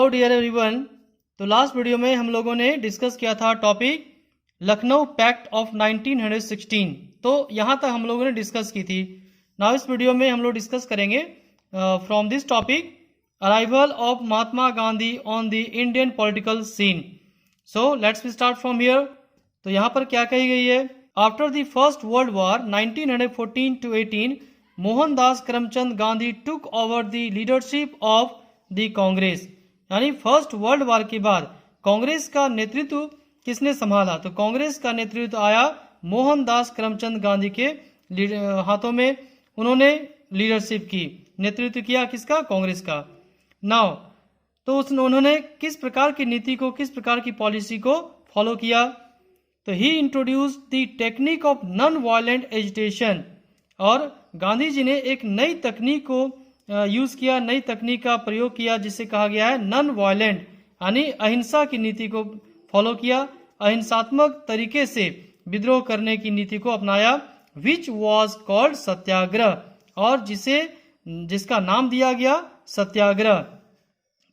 Hello dear everyone. तो last video में हम लोगों ने डिस्कस किया था टॉपिक लखनऊ पैक्ट ऑफ 1916। तो यहाँ तक हम लोगों ने डिस्कस की थी। नाउ इस वीडियो में हम लोग डिस्कस करेंगे from this topic arrival of Mahatma Gandhi on the Indian political scene. So let's start from here. तो यहाँ पर क्या कही गई है? After the First World War 1914 to 18 Mohandas Karamchand Gandhi took over the leadership of the Congress. यानी फर्स्ट वर्ल्ड वॉर के बाद कांग्रेस का नेतृत्व किसने संभाला? तो कांग्रेस का नेतृत्व आया मोहनदास करमचंद गांधी के हाथों में। उन्होंने लीडरशिप की, नेतृत्व किया किसका? कांग्रेस का। नाउ तो उन्होंने किस प्रकार की नीति को, किस प्रकार की पॉलिसी को फॉलो किया? तो he introduce the technique of non violent agitation. और गांधी जी ने एक नई तकनीक को यूज किया, नई तकनीक का प्रयोग किया जिसे कहा गया है नॉन वायलेंट, यानी अहिंसा की नीति को फॉलो किया। अहिंसात्मक तरीके से विद्रोह करने की नीति को अपनाया, विच वॉज कॉल्ड सत्याग्रह, और जिसका नाम दिया गया सत्याग्रह।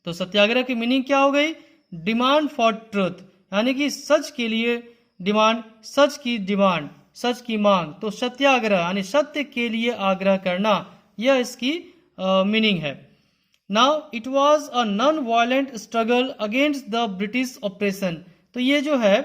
तो सत्याग्रह की मीनिंग क्या हो गई? डिमांड फॉर ट्रुथ, यानी कि सच के लिए डिमांड, सच की डिमांड, सच की मांग। तो सत्याग्रह यानी सत्य के लिए आग्रह करना, यह इसकी मीनिंग है। Now it was a non violent struggle against the British operation. तो ये जो है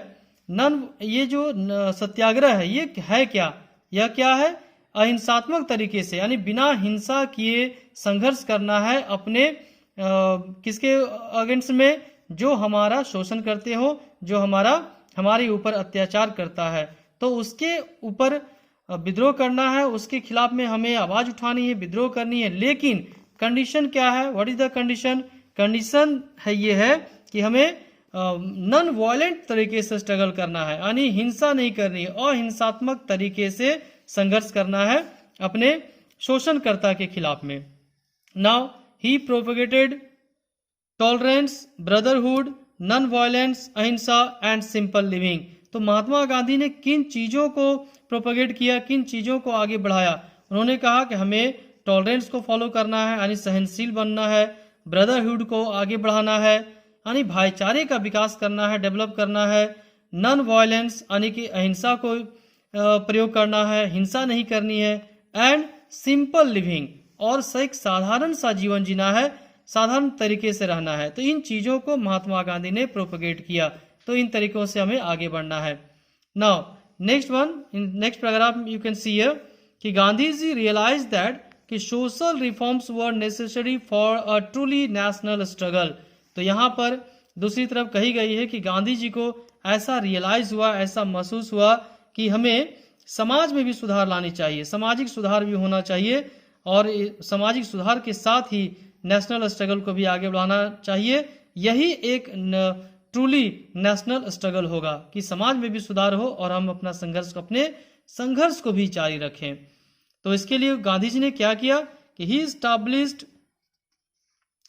ये जो सत्याग्रह है, ये है क्या? यह क्या है? अहिंसात्मक तरीके से, यानी बिना हिंसा किए संघर्ष करना है अपने किसके अगेंस्ट में? जो हमारा शोषण करते हो, जो हमारे ऊपर अत्याचार करता है, तो उसके ऊपर विद्रोह करना है, उसके खिलाफ में हमें आवाज उठानी है, विद्रोह करनी है। लेकिन कंडीशन क्या है? What is the condition? Condition है ये है कि हमें नॉन वायलेंट तरीके से स्ट्रगल करना है, यानी हिंसा नहीं करनी है, अहिंसात्मक तरीके से संघर्ष करना है अपने शोषणकर्ता के खिलाफ में। Now he propagated tolerance, brotherhood, non violence, अहिंसा एंड सिंपल लिविंग। तो महात्मा गांधी ने किन चीजों को प्रोपेगेट किया, किन चीजों को आगे बढ़ाया? उन्होंने कहा कि हमें टॉलरेंस को फॉलो करना है, यानी सहनशील बनना है, ब्रदरहुड को आगे बढ़ाना है, यानी भाईचारे का विकास करना है, डेवलप करना है, नॉन वायलेंस यानी कि अहिंसा को प्रयोग करना है, हिंसा नहीं करनी है, एंड सिंपल लिविंग, और एक साधारण सा जीवन जीना है, साधारण तरीके से रहना है। तो इन चीजों को महात्मा गांधी ने प्रोपेगेट किया। तो इन तरीकों से हमें आगे बढ़ना है। Now next one, in next paragraph you can see here कि गांधी जी रियलाइज दैट कि social reforms were necessary for a truly national struggle. तो यहाँ पर दूसरी तरफ कही गई है कि गांधी जी को ऐसा रियलाइज हुआ, ऐसा महसूस हुआ कि हमें समाज में भी सुधार लानी चाहिए, सामाजिक सुधार भी होना चाहिए, और सामाजिक सुधार के साथ ही नेशनल स्ट्रगल को भी आगे बढ़ाना चाहिए। यही एक ट्रूली नेशनल स्ट्रगल होगा कि समाज में भी सुधार हो और हम अपने संघर्ष को भी जारी रखें। तो इसके लिए गांधी जी ने क्या किया कि ही established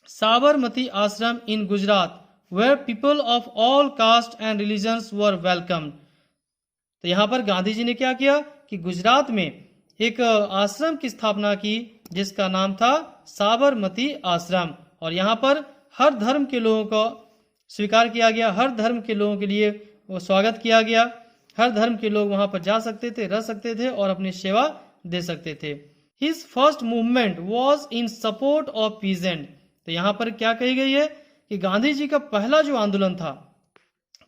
Sabarmati ashram in Gujarat where people of all caste and religions were welcome. तो यहाँ पर गांधी जी ने क्या किया कि गुजरात में एक आश्रम की स्थापना की जिसका नाम था साबरमती आश्रम, और यहाँ पर हर धर्म के लोगों को स्वीकार किया गया, हर धर्म के लोगों के लिए वो स्वागत किया गया। हर धर्म के लोग वहां पर जा सकते थे, रह सकते थे और अपनी सेवा दे सकते थे। His first movement was in support of peasant. तो यहाँ पर क्या कही गई है कि गांधी जी का पहला जो आंदोलन था,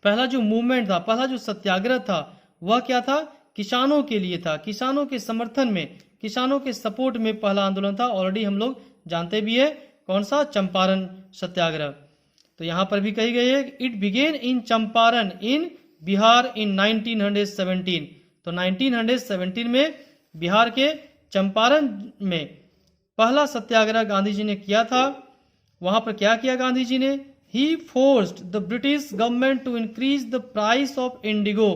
पहला जो मूवमेंट था, पहला जो सत्याग्रह था, वह क्या था? किसानों के लिए था, किसानों के समर्थन में, किसानों के सपोर्ट में पहला आंदोलन था। ऑलरेडी हम लोग जानते भी है कौन सा? चंपारण सत्याग्रह। तो यहाँ पर भी कही गई है इट बिगेन इन चंपारण इन बिहार इन 1917। तो 1917 में बिहार के चंपारण में पहला सत्याग्रह गांधी जी ने किया था। वहां पर क्या किया गांधी जी ने? He forced the British government to increase the price of indigo.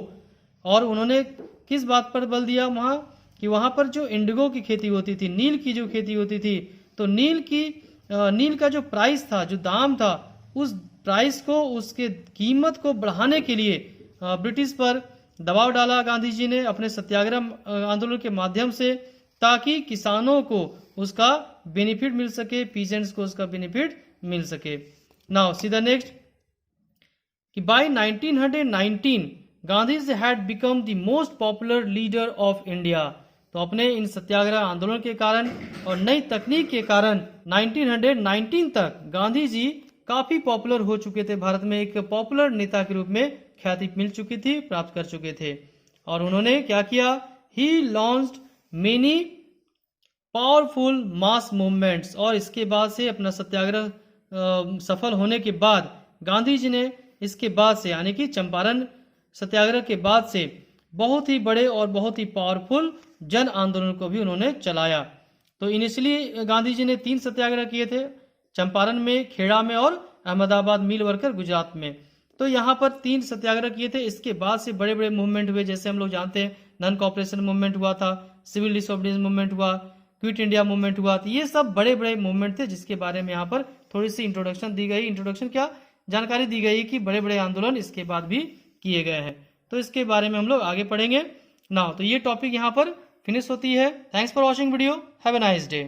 और उन्होंने किस बात पर बल दिया वहां? कि वहां पर जो इंडिगो की खेती होती थी, नील की जो खेती होती थी, तो नील का जो प्राइस था, जो दाम था, उस प्राइस को, उसके कीमत को बढ़ाने के लिए ब्रिटिश पर दबाव डाला गांधी जी ने अपने सत्याग्रह आंदोलन के माध्यम से, ताकि किसानों को उसका बेनिफिट मिल सके, पीजेंट्स को उसका बेनिफिट मिल सके। नाउ सी द नेक्स्ट कि by 1919 Gandhi ji had become the most popular leader of India. तो अपने इन सत्याग्रह आंदोलन के कारण और नई तकनीक के कारण 1919 तक गांधी जी काफी पॉपुलर हो चुके थे, भारत में एक पॉपुलर नेता के रूप में ख्याति मिल चुकी थी, प्राप्त कर चुके थे। और उन्होंने क्या किया, ही लॉन्च्ड मेनी पावरफुल मास मूवमेंट्स। और इसके बाद से अपना सत्याग्रह सफल होने के बाद गांधी जी ने इसके बाद से यानी कि चंपारण सत्याग्रह के बाद से बहुत ही बड़े और बहुत ही पावरफुल जन आंदोलन को भी उन्होंने चलाया। तो इनिशियली गांधी जी ने 3 सत्याग्रह किए थे, चंपारण में, खेड़ा में और अहमदाबाद मिल वर्कर गुजरात में। तो यहाँ पर 3 सत्याग्रह किए थे। इसके बाद से बड़े बड़े मूवमेंट हुए, जैसे हम लोग जानते हैं नॉन कॉपरेशन मूवमेंट हुआ था, सिविल डिसोबीडियंस मूवमेंट हुआ, क्विट इंडिया मूवमेंट हुआ। तो ये सब बड़े बड़े मूवमेंट थे जिसके बारे में यहाँ पर थोड़ी सी इंट्रोडक्शन दी गई। इंट्रोडक्शन क्या, जानकारी दी गई कि बड़े बड़े आंदोलन इसके बाद भी किए गए हैं। तो इसके बारे में हम लोग आगे पढ़ेंगे। नाउ तो ये टॉपिक यहाँ पर फिनिश होती है। Thanks for watching video, have a nice day.